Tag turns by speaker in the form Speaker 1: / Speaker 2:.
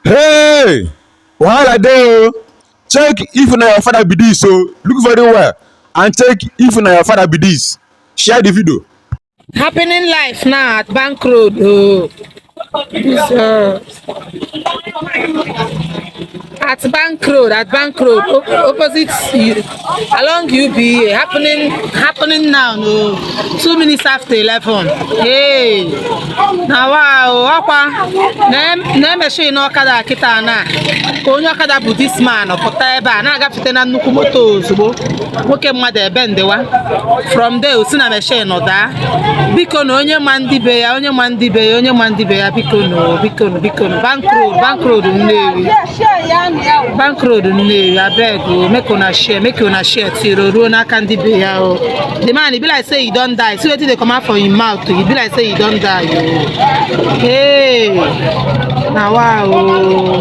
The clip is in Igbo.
Speaker 1: Hey! Wahala dey o! Check if na your father be dis o! Look very well and check if na your father be dis. Share the video.
Speaker 2: Happening life now at Bank Road. Oh, this, at Bank Road, opposite along UBA. Happening now. No, 2 minutes after 11. Hey, now wow, akwa. Na-emechi n'ọkada kịta na ka onye ọkada bụ this man pụta ebe a na-agafete na nnukwu moto ozugbo nwoke mmadụ ebe ndewa from there osi na machine daa biko na onye ma ndị be ya biko no Bank Road Nnewi abeg o make una share till ruo n'aka ndị be ya o. The man e be like say he don die, see wetin dey come out from him mouth, e be like say he don die o. Hey, na wow o.